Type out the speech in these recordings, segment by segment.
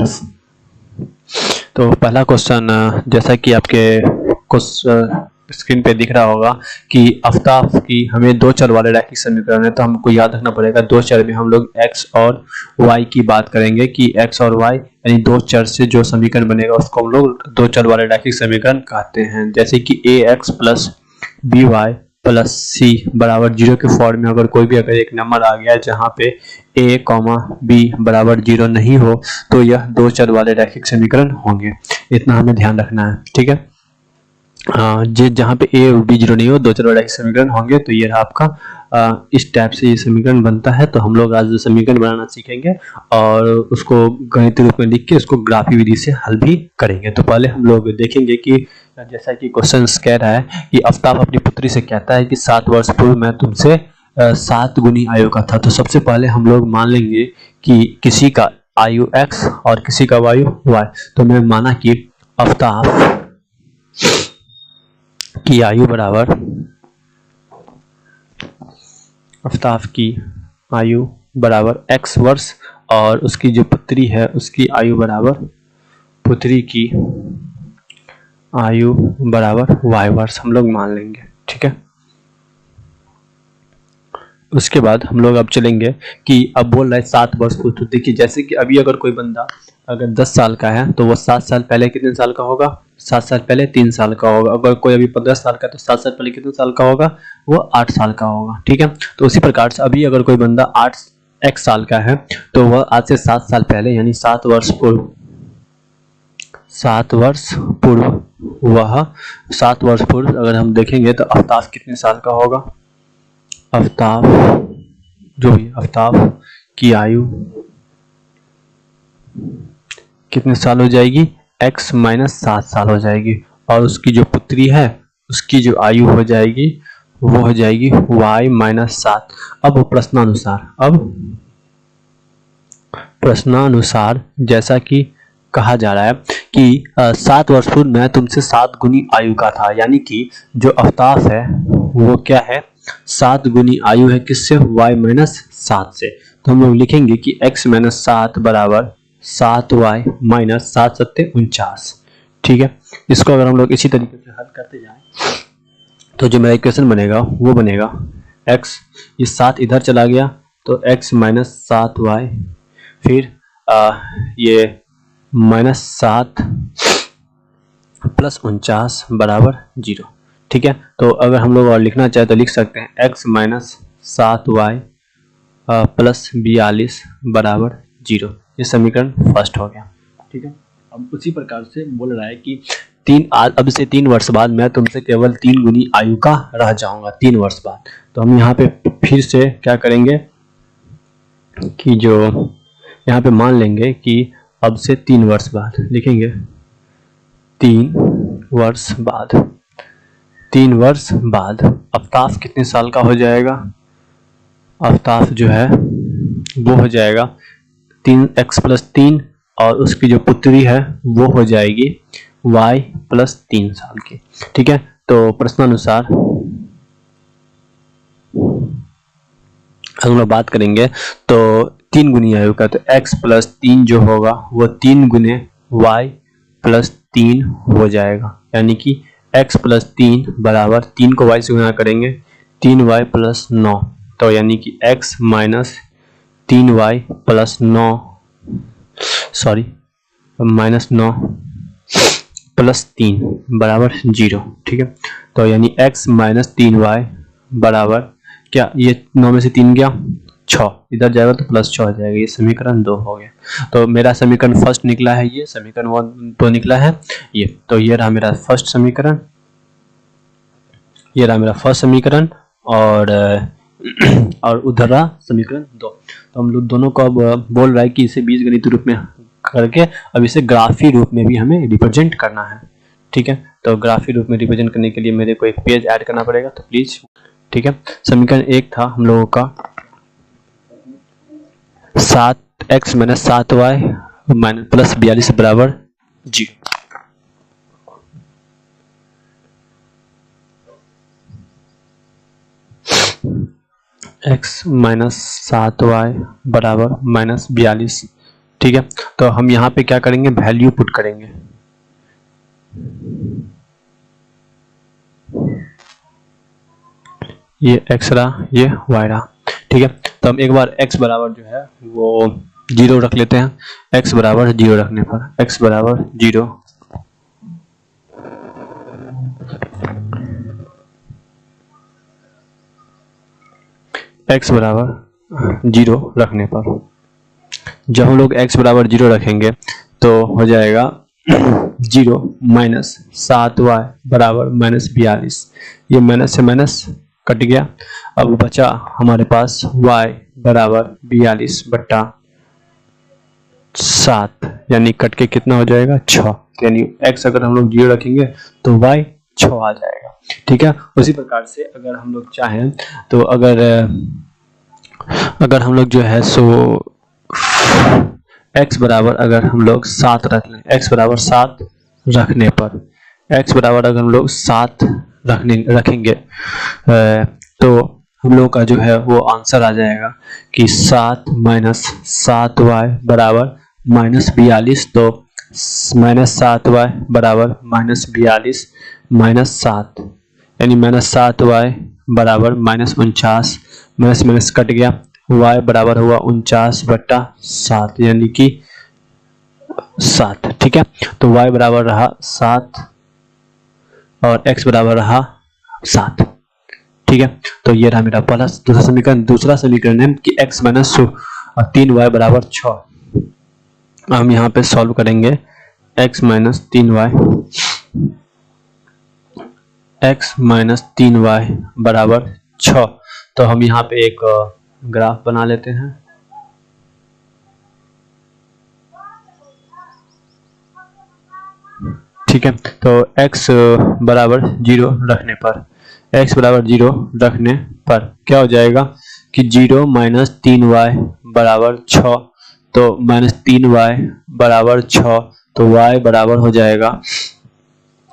10। तो पहला क्वेश्चन जैसा कि आपके स्क्रीन पे दिख रहा होगा कि आफ्ताब की हमें दो चर वाले रैखिक समीकरण है, तो हमको याद रखना पड़ेगा दो चर में हम लोग x और y की बात करेंगे कि x और y यानी दो चर से जो समीकरण बनेगा उसको हम लोग दो चर वाले रैखिक समीकरण कहते हैं। जैसे कि ax प्लस by प्लस सी बराबर 0 के फॉर्म में अगर कोई भी अगर एक नंबर आ गया जहाँ पे a b बराबर 0 नहीं हो तो यह दो चर वाले रैखिक समीकरण होंगे। इतना हमें ध्यान रखना है, ठीक है। जहाँ पे a और b 0 नहीं हो दो चर वाले रैखिक समीकरण होंगे। तो ये रहा आपका इस टाइप से ये समीकरण बनता है। तो हम लोग आज समीकरण बनाना सीखेंगे और उसको गणितीय रूप में लिख के उसको ग्राफी विधि से हल भी करेंगे। तो पहले हम लोग देखेंगे कि जैसा कि क्वेश्चन कह रहा है कि आफ्ताब अपनी पुत्री से कहता है कि 7 वर्ष पूर्व मैं तुमसे 7 गुनी आयु का था। तो सबसे पहले हम लोग मान लेंगे कि किसी का आयु x और किसी का आयु y। तो मैं माना कि आफ्ताब की आयु बराबर x वर्ष और उसकी जो पुत्री है उसकी आयु बराबर पुत्री की आयु बराबर y वर्ष हम लोग मान लेंगे, ठीक है। उसके बाद हम लोग अब चलेंगे कि अब बोल रहा है 7 वर्ष पूर्व। तो देखिए जैसे कि अभी अगर कोई बंदा अगर 10 साल का है तो वो 7 साल पहले कितने साल का होगा, 7 साल पहले 3 साल का होगा। अगर कोई अभी 15 साल का तो 7 साल पहले कितने साल का होगा, वो 8 साल का होगा, ठीक है। तो उसी प्रकार से अभी अगर कोई बंदा 8x साल का है तो वह आज से 7 साल पहले यानी 7 वर्ष पूर्व अगर हम देखेंगे तो आफ्ताब कितने साल का होगा, आफ्ताब की आयु कितने साल हो जाएगी, x माइनस 7 साल हो जाएगी। और उसकी जो पुत्री है उसकी जो आयु हो जाएगी वो हो जाएगी y माइनस 7। अब प्रश्नानुसार जैसा कि कहा जा रहा है कि 7 वर्ष पूर्व मैं तुमसे 7 गुनी आयु का था, यानी कि जो आफ्ताब है वो क्या है, 7 गुनी आयु है किससे, y माइनस 7 से। तो हम लोग लिखेंगे कि x माइनस 7 बराबर 7y माइनस 7 सत्ते 49, ठीक है। इसको अगर हम लोग इसी तरीके से हल करते जाएं तो जो मेरा इक्वेशन बनेगा वो बनेगा x, ये 7 इधर चला गया तो x माइनस 7y, फिर ये माइनस 7 प्लस 49 बराबर 0, ठीक है। तो अगर हम लोग और लिखना चाहे तो लिख सकते हैं x माइनस 7y प्लस 42 बराबर 0। ये समीकरण फर्स्ट हो गया, ठीक है। अब उसी प्रकार से बोल रहा है कि अब से 3 वर्ष बाद मैं तुमसे केवल 3 गुनी आयु का रह जाऊंगा, 3 वर्ष बाद। तो हम यहाँ पे फिर से क्या करेंगे कि जो यहाँ पे मान लेंगे कि अब से 3 वर्ष बाद लिखेंगे 3 वर्ष बाद आफ्ताब कितने साल का हो जाएगा, आफ्ताब जो है वो हो जाएगा 3x प्लस 3 और उसकी जो पुत्री है वो हो जाएगी y प्लस 3 साल की, ठीक है। तो प्रश्नानुसार हम लोग बात करेंगे तो 3 गुनी आयु का, तो x प्लस 3 जो होगा वो 3 गुने y प्लस 3 हो जाएगा, यानी कि x प्लस 3 बराबर 3 को y से गुना करेंगे 3y प्लस 9, तो यानी कि x minus 3y plus 9 minus 9 plus 3 बराबर 0, ठीक है। तो यानी x माइनस 3y बराबर क्या, ये 9 में से 3 गया 6, इधर जाएगा तो प्लस 6 हो जाएगा। ये समीकरण 2 हो गया। तो मेरा समीकरण फर्स्ट निकला है, ये समीकरण 1 तो निकला है ये। तो ये रहा मेरा फर्स्ट समीकरण, ये रहा मेरा फर्स्ट समीकरण और उधर रहा समीकरण 2। तो हम लोग दोनों को अब बोल रहा है कि इसे बीजगणितीय रूप में करके अब इसे ग्राफी रूप में भी हमें रिप्रेजेंट करना है, ठीक है। तो ग्राफी रूप में रिप्रेजेंट करने के लिए मेरे को एक पेज ऐड करना पड़ेगा, तो प्लीज, ठीक है। समीकरण 1 था हम लोगों का 7x minus 7y minus plus 42 बराबर 0। x माइनस 7y बराबर माइनस 42 ठीक है, तो हम यहाँ पे क्या करेंगे, वैल्यू पुट करेंगे। ये x रहा, ये y रहा, ठीक है। तो हम एक बार x बराबर जो है वो 0 रख लेते हैं। x बराबर 0 रखने पर x बराबर 0, x बराबर 0 रखने पर जब हम लोग x बराबर 0 रखेंगे तो हो जाएगा 0 माइनस 7y बराबर माइनस 42। ये माइनस से माइनस कट गया, अब बचा हमारे पास y बराबर 42 बट्टा 7, यानी कट के कितना हो जाएगा 6, यानी x अगर हम लोग 0 रखेंगे तो y 6 आ जाएगा, ठीक है। उसी प्रकार से अगर हम लोग चाहें तो अगर हम लोग जो है सो x बराबर अगर हम लोग 7 रख लें, x बराबर 7 रखने पर x बराबर अगर हम लोग 7 रखेंगे तो हम लोग का जो है वो आंसर आ जाएगा कि 7 माइनस 7y बराबर माइनस 42। तो माइनस 7y बराबर माइनस 42 माइनस 7, यानी माइनस 7y बराबर माइनस 49, माइनस माइनस कट गया, y बराबर हुआ 49 बट्टा 7, यानी कि 7, ठीक है। तो y बराबर रहा 7 और x बराबर रहा 7, ठीक है। तो ये रहा मेरा पहला दूसरा समीकरण। दूसरा समीकरण है कि x माइनस 3y बराबर 6। हम यहाँ पे सॉल्व करेंगे x minus 3y, x minus 3y बराबर 6। तो हम यहाँ पे एक ग्राफ बना लेते हैं। ठीक है, तो x बराबर 0 रखने पर क्या हो जाएगा कि 0 माइनस 3y बराबर 6, तो माइनस 3y बराबर 6, तो y बराबर हो जाएगा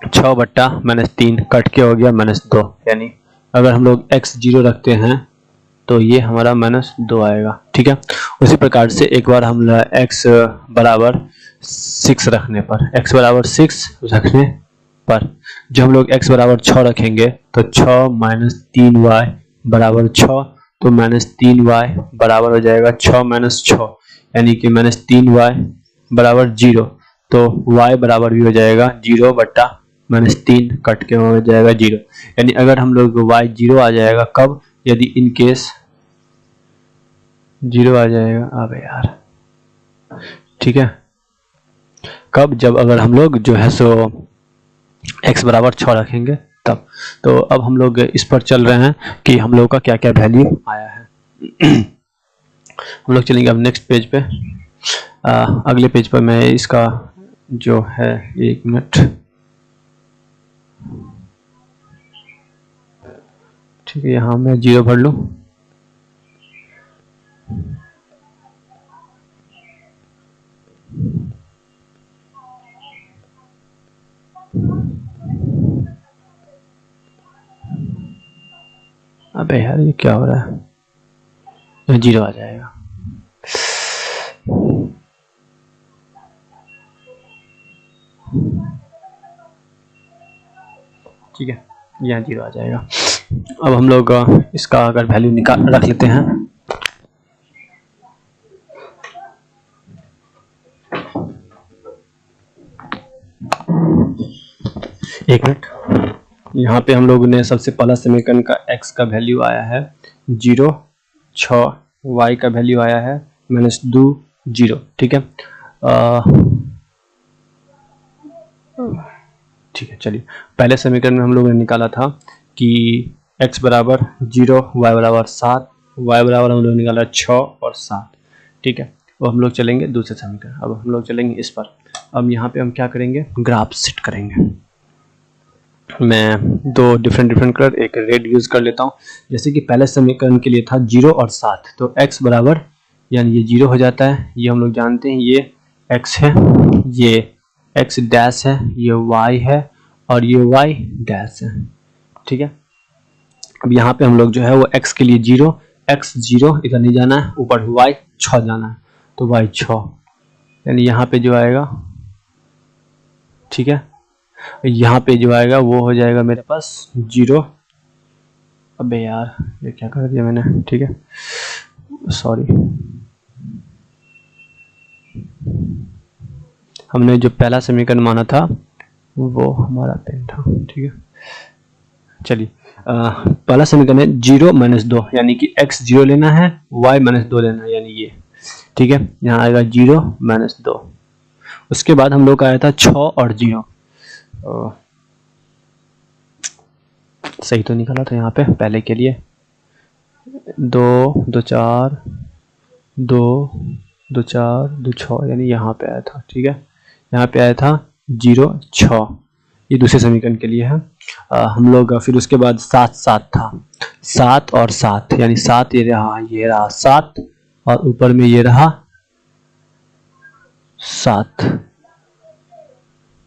6 बट्टा माइनस 3, कट के हो गया माइनस 2, यानी अगर हम लोग x 0 रखते हैं तो ये हमारा माइनस 2 आएगा, ठीक है। उसी प्रकार से एक बार हम x बराबर 6 रखने पर जब हम लोग x बराबर 6 रखेंगे तो 6 माइनस 3y बराबर 6, तो माइनस 3y बराबर हो जाएगा 6 माइनस 6, यानी कि माइनस 3y बराबर 0, तो y बराबर भी हो जाएगा 0 बट्टा माइनस 3, कट के हो जाएगा 0, यानी अगर हम लोग y 0 आ जाएगा कब, यदि इन केस 0 आ जाएगा, अबे यार, ठीक है, कब, जब अगर हम लोग जो है सो x बराबर 6 रखेंगे तब। तो अब हम लोग इस पर चल रहे हैं कि हम लोग का क्या क्या वैल्यू आया है। हम लोग चलेंगे अब नेक्स्ट पेज पे। अगले पेज पर मैं इसका जो है, एक मिनट, ठीक है, यहाँ मैं 0 भर लूँ। अबे यार ये क्या हो रहा है, 0 आ जाएगा, ठीक है, यहाँ 0 आ जाएगा। अब हम लोग इसका अगर वैल्यू निकाल रख लेते हैं, एक मिनट, यहाँ पे हम लोगों ने सबसे पहला समीकरण का x का वैल्यू आया है 0, 6, y का वैल्यू आया है -2, 0, ठीक है। ठीक है, चलिए, पहले समीकरण में हम लोगों ने निकाला था कि x बराबर 0, y बराबर 7, y बराबर हम लोग निकाला 6 और 7, ठीक है। अब हम लोग चलेंगे दूसरे समीकरण, अब हम लोग चलेंगे इस पर। अब यहाँ पे हम क्या करेंगे, ग्राफ सेट करेंगे। मैं दो डिफरेंट कलर, एक रेड यूज कर लेता हूँ। जैसे कि पहले समीकरण के लिए था 0 और 7, तो x बराबर, यानी ये 0 हो जाता है, ये हम लोग जानते हैं, ये x है, ये x डैश है, ये y है और ये y डैश है, ठीक है। अब यहाँ पे हम लोग जो है वो x के लिए 0, x 0 इधर नहीं जाना है, ऊपर y 6 जाना है, तो y 6, यानी यहाँ पे जो आएगा, ठीक है, यहाँ पे जो आएगा वो हो जाएगा मेरे पास 0। अबे यार ये क्या कर दिया मैंने, ठीक है सॉरी। हमने जो पहला समीकरण माना था वो हमारा पेन था, ठीक है। चलिए पहला समीकरण है 0 - 2, यानी कि x 0 लेना है, y -2 लेना है, यानी ये, ठीक है। यहाँ आएगा 0 - 2। उसके बाद हम लोग का आया था 6 और 0। सही तो निकला था यहाँ पे पहले के लिए, 2 2 4 2 2 4 2 6, यानी यहाँ पे आया था, ठीक है। यहाँ पे आया था 0 6, ये दूसरे समीकरण के लिए है। हम लोग फिर उसके बाद 7 7 था, 7 और 7, यानी 7 ये रहा 7, और ऊपर में ये रहा 7,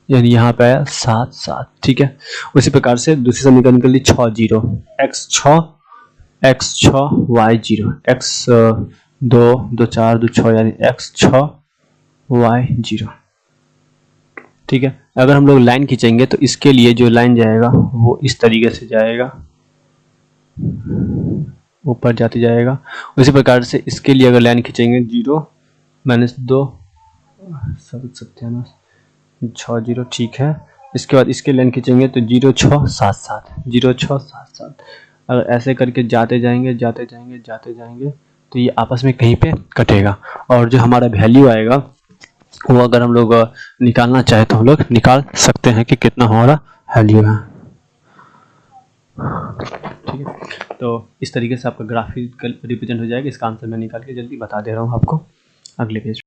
यानी यहाँ पे आया 7 7, ठीक है। उसी प्रकार से दूसरे समीकरण के लिए 6 0, x 6 y 0, x 2 2 4 2 6, यानी x 6 y 0, ठीक है। अगर हम लोग लाइन खींचेंगे तो इसके लिए जो लाइन जाएगा वो इस तरीके से जाएगा, ऊपर जाते जाएगा। उसी प्रकार से इसके लिए अगर लाइन खींचेंगे 0 - 2 सत्यानाश 6 0, ठीक है। इसके बाद इसके लाइन खींचेंगे तो 0 6 7 7 0 6 7 7। अगर ऐसे करके जाते जाएंगे तो ये आपस में कहीं पे कटेगा, और जो हमारा वैल्यू आएगा वो अगर हम लोग निकालना चाहे तो हम लोग निकाल सकते हैं कि कितना हमारा वैल्यू है, ठीक है। तो इस तरीके से आपका ग्राफिकल रिप्रेजेंट हो जाएगा। इसका आंसर मैं निकाल के जल्दी बता दे रहा हूँ आपको अगले पेज।